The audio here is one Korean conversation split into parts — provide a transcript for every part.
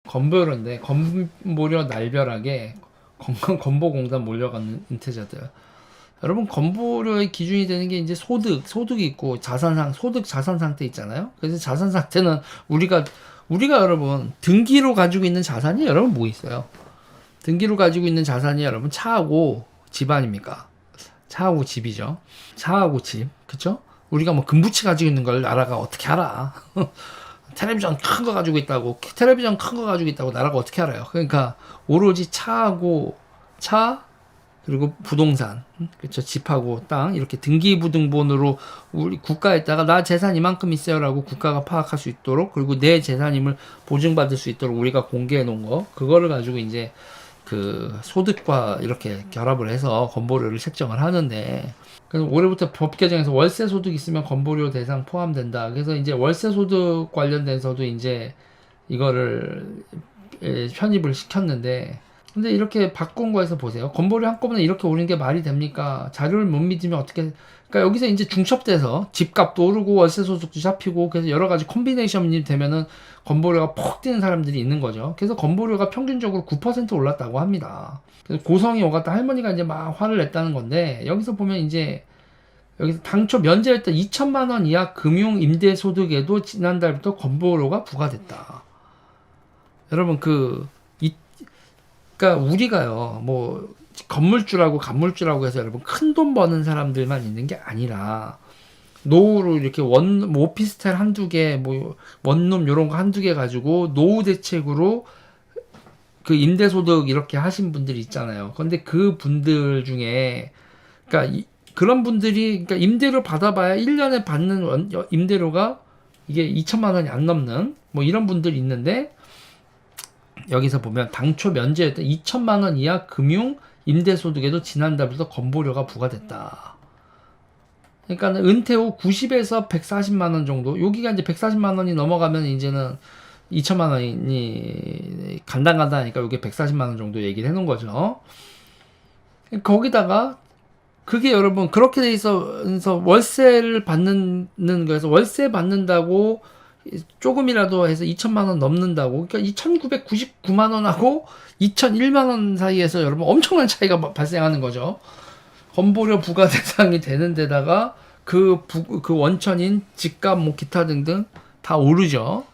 건보료인데 건보료 날벼락에 건보공단 몰려가는 은퇴자들. 여러분 건보료의 기준이 되는 게 이제 소득이 있고 자산 상태 있잖아요. 그래서 자산 상태는 우리가 여러분 등기로 가지고 있는 자산이 여러분 뭐 있어요? 등기로 가지고 있는 자산이 여러분 차하고 집 아닙니까? 차하고 집이죠. 차하고 집, 그쵸? 우리가 뭐 금부치 가지고 있는 걸 나라가 어떻게 알아? 텔레비전 큰 거 가지고 있다고, 텔레비전 큰 거 가지고 있다고 나라가 어떻게 알아요? 그러니까 오로지 차하고 차, 그리고 부동산, 그쵸? 집하고 땅, 이렇게 등기부등본으로 우리 국가에다가 나 재산 이만큼 있어요라고 국가가 파악할 수 있도록, 그리고 내 재산임을 보증받을 수 있도록 우리가 공개해 놓은 거, 그거를 가지고 이제 그 소득과 이렇게 결합을 해서 건보료를 책정을 하는데, 그래서 올해부터 법 개정에서 월세 소득 있으면 건보료 대상 포함된다. 그래서 이제 월세 소득 관련돼서도 이제 이거를 편입을 시켰는데, 근데 이렇게 바꾼 거에서 보세요. 건보료 한꺼번에 이렇게 오르는 게 말이 됩니까? 자료를 못 믿으면 어떻게, 그러니까 여기서 이제 중첩돼서 집값도 오르고 월세 소득도 잡히고, 그래서 여러 가지 콤비네이션이 되면은 건보료가 퍽 뛰는 사람들이 있는 거죠. 그래서 건보료가 평균적으로 9% 올랐다고 합니다. 그래서 고성이 오갔다 할머니가 이제 막 화를 냈다는 건데, 여기서 보면 이제 여기서 당초 면제했던 2천만 원 이하 금융 임대 소득에도 지난달부터 건보료가 부과됐다. 여러분 그러니까 우리가요, 뭐 건물주라고 간물주라고 해서 여러분 큰 돈 버는 사람들만 있는 게 아니라, 노후로 이렇게 뭐 오피스텔 한두 개, 뭐 원룸 요런 거 한두 개 가지고 노후 대책으로 그 임대소득 이렇게 하신 분들이 있잖아요. 근데 그 분들 중에, 그러니까 그런 분들이, 그러니까 임대료 받아봐야 1년에 받는 임대료가 이게 2천만 원이 안 넘는 뭐 이런 분들이 있는데, 여기서 보면 당초 면제했던 2천만 원 이하 금융 임대소득에도 지난달부터 건보료가 부과됐다. 그러니까 은퇴 후 90에서 140만 원 정도, 여기가 이제 140만 원이 넘어가면 이제는 2천만 원이 간당간당하니까 여기 140만 원 정도 얘기를 해놓은 거죠. 거기다가 그게 여러분 그렇게 돼 있어서 월세를 받는 거에서, 월세 받는다고 조금이라도 해서 2천만 원 넘는다고, 그러니까 2,999만 원하고 2,001만 원 사이에서 여러분 엄청난 차이가 발생하는 거죠. 건보료 부과 대상이 되는 데다가 그 원천인 집값 뭐 기타 등등 다 오르죠.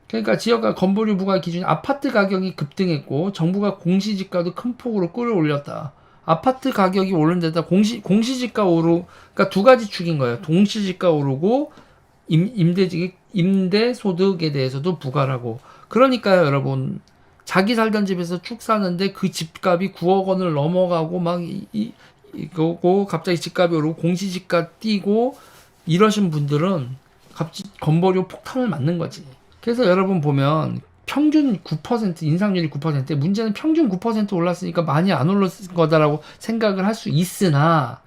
그러니까 지역과 건보료 부과 기준, 아파트 가격이 급등했고 정부가 공시지가도 큰 폭으로 끌어올렸다. 아파트 가격이 오른 데다 공시지가 그러니까 두 가지 축인 거예요. 동시지가 오르고 임대 소득에 대해서도 부과라고. 그러니까요, 여러분. 자기 살던 집에서 쭉 사는데 그 집값이 9억 원을 넘어가고 막 이거고, 갑자기 집값이 오르고 공시지가 뛰고 이러신 분들은 갑자기 건보료 폭탄을 맞는 거지. 그래서 여러분 보면 평균 9%, 인상률이 9%, 문제는 평균 9% 올랐으니까 많이 안 올랐을 거다라고 생각을 할 수 있으나,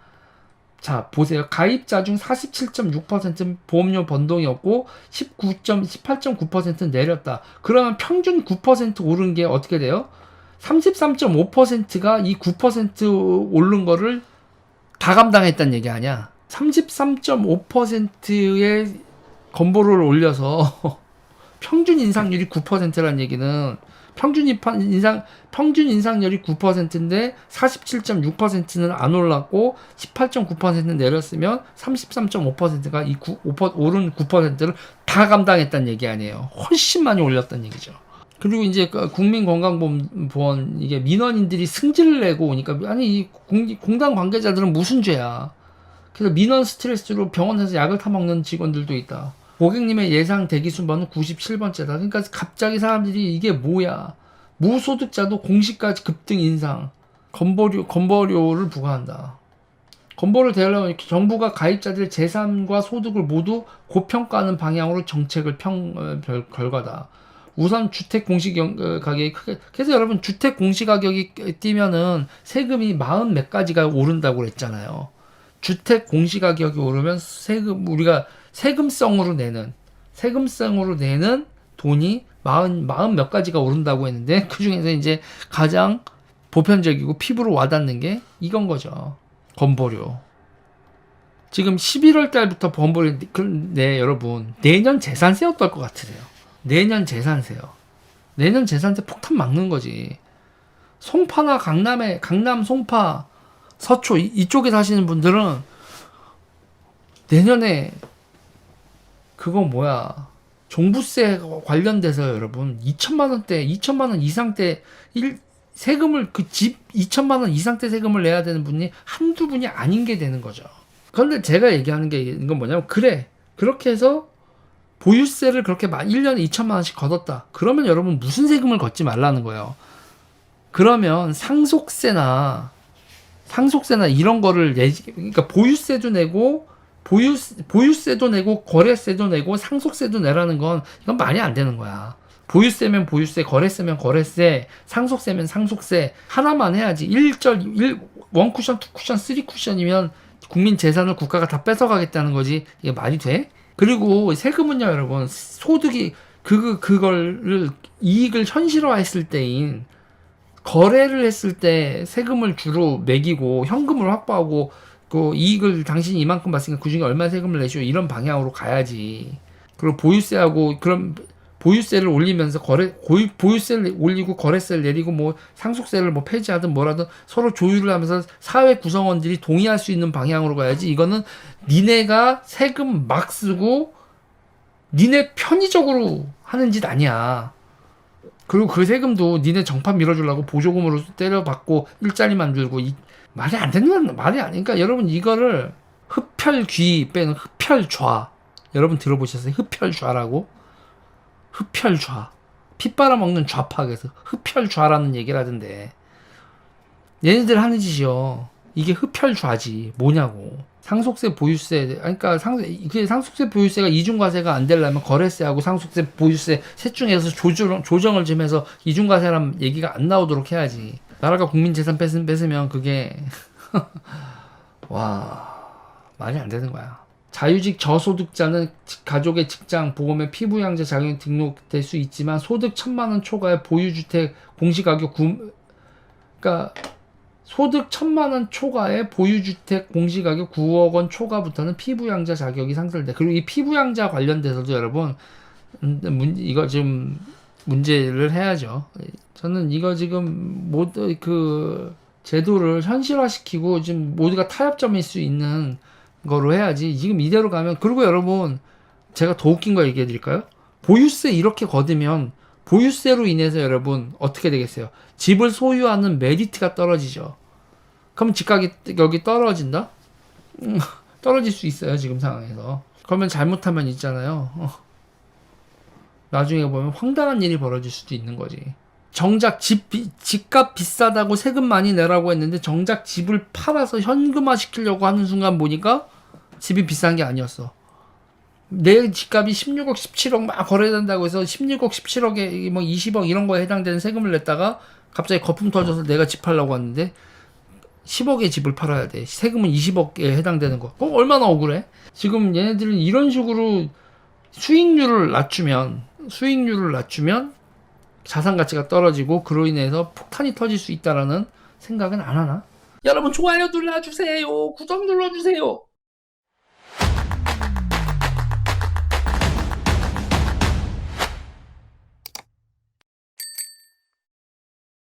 자, 보세요. 가입자 중 47.6%는 보험료 변동이 없고 18.9%는 내렸다. 그러면 평균 9% 오른 게 어떻게 돼요? 33.5%가 이 9% 오른 거를 다 감당했다는 얘기 아니야. 33.5%의 건보료를 올려서 평균 인상률이 9%라는 얘기는, 평균 인상률이 9%인데 47.6%는 안 올랐고 18.9%는 내렸으면 33.5%가 이 오른 9%를 다 감당했다는 얘기 아니에요. 훨씬 많이 올렸다는 얘기죠. 그리고 이제 국민건강보험, 이게 민원인들이 승질을 내고 오니까, 아니 이 공단 관계자들은 무슨 죄야. 그래서 민원 스트레스로 병원에서 약을 타먹는 직원들도 있다. 고객님의 예상 대기 순번은 97번째다. 그러니까 갑자기 사람들이 이게 뭐야. 무소득자도 공시가지 급등 인상. 건보료를 부과한다. 건보료를 대하려면 정부가 가입자들의 재산과 소득을 모두 고평가하는 방향으로 정책을 결과다. 우선 주택 공시가격이 크게, 그래서 여러분 주택 공시가격이 뛰면은 세금이 40 몇 가지가 오른다고 그랬잖아요. 주택 공시가격이 오르면 우리가 세금성으로 내는 돈이 40 몇 가지가 오른다고 했는데, 그 중에서 이제 가장 보편적이고 피부로 와닿는 게 이건 거죠. 건보료. 지금 11월 달부터 건보료, 네, 여러분. 내년 재산세 어떨 것 같으세요? 내년 재산세요. 내년 재산세 폭탄 막는 거지. 송파나 강남 송파 서초 이쪽에 사시는 분들은 내년에 그거 뭐야 종부세 관련돼서 여러분 2천만 원대 2천만 원 이상대 세금을 그 집 2천만 원 이상대 세금을 내야 되는 분이 한두 분이 아닌 게 되는 거죠. 그런데 제가 얘기하는 게 이건 뭐냐면 그래 그렇게 해서 보유세를 그렇게 1년에 2천만 원씩 걷었다. 그러면 여러분 무슨 세금을 걷지 말라는 거예요. 그러면 상속세나 이런 거를 그러니까 보유세도 내고 보유세도 내고 거래세도 내고 상속세도 내라는 건 이건 말이 안 되는 거야. 보유세면 보유세, 거래세면 거래세, 상속세면 상속세 하나만 해야지. 1쿠션, 2쿠션, 3쿠션이면 국민 재산을 국가가 다 뺏어가겠다는 거지. 이게 말이 돼? 그리고 세금은요, 여러분. 소득이 그거를 이익을 현실화했을 때인 거래를 했을 때 세금을 주로 매기고 현금을 확보하고 그 이익을 당신이 이만큼 봤으니까 그중에 얼마 세금을 내시오 이런 방향으로 가야지. 그리고 보유세하고 그럼 보유세를 올리면서 보유세를 올리고 거래세를 내리고 뭐 상속세를 뭐 폐지하든 뭐라든 서로 조율을 하면서 사회 구성원들이 동의할 수 있는 방향으로 가야지. 이거는 니네가 세금 막 쓰고 니네 편의적으로 하는 짓 아니야. 그리고 그 세금도 니네 정판 밀어주려고 보조금으로 때려받고 일자리 만들고 말이 안 되는 말이 아니니까 여러분 이거를 흡혈귀 빼는 흡혈좌 여러분 들어보셨어요? 흡혈좌라고? 흡혈좌 피 빨아먹는 좌파에서 흡혈좌라는 얘기를 하던데 얘네들 하는 짓이요. 이게 흡혈좌지 뭐냐고. 상속세 보유세 그러니까 상속세 보유세가 이중과세가 안 되려면 거래세하고 상속세 보유세 셋 중에서 조정을 좀 해서 이중과세란 얘기가 안 나오도록 해야지. 나라가 국민 재산 뺏으면 그게 와 말이 안 되는 거야. 자유직 저소득자는 가족의 직장, 보험에 피부양자 자격이 등록될 수 있지만 소득 1,000만 원 초과의 보유주택 공시가격 그러니까 소득 1,000만 원 초과의 보유주택 공시가격 9억 원 초과부터는 피부양자 자격이 상실돼. 그리고 이 피부양자 관련돼서도 여러분 이거 좀 문제를 해야죠. 저는 이거 지금 모두 그 제도를 현실화시키고 지금 모두가 타협점일 수 있는 거로 해야지. 지금 이대로 가면 그리고 여러분 제가 더 웃긴 거 얘기해 드릴까요? 보유세 이렇게 걷으면 보유세로 인해서 여러분 어떻게 되겠어요? 집을 소유하는 메리트가 떨어지죠. 그럼 집가격이 떨어진다? 떨어질 수 있어요 지금 상황에서. 그러면 잘못하면 있잖아요. 나중에 보면 황당한 일이 벌어질 수도 있는 거지. 정작 집값 비싸다고 세금 많이 내라고 했는데 정작 집을 팔아서 현금화 시키려고 하는 순간 보니까 집이 비싼 게 아니었어. 내 집값이 16억, 17억 막 거래된다고 해서 16억, 17억에 뭐 20억 이런 거에 해당되는 세금을 냈다가 갑자기 거품 터져서 내가 집 팔려고 하는데 10억의 집을 팔아야 돼. 세금은 20억에 해당되는 거. 그럼 얼마나 억울해? 지금 얘네들은 이런 식으로 수익률을 낮추면 자산 가치가 떨어지고 그로 인해서 폭탄이 터질 수 있다라는 생각은 안 하나? 여러분 좋아요 눌러주세요. 구독 눌러주세요.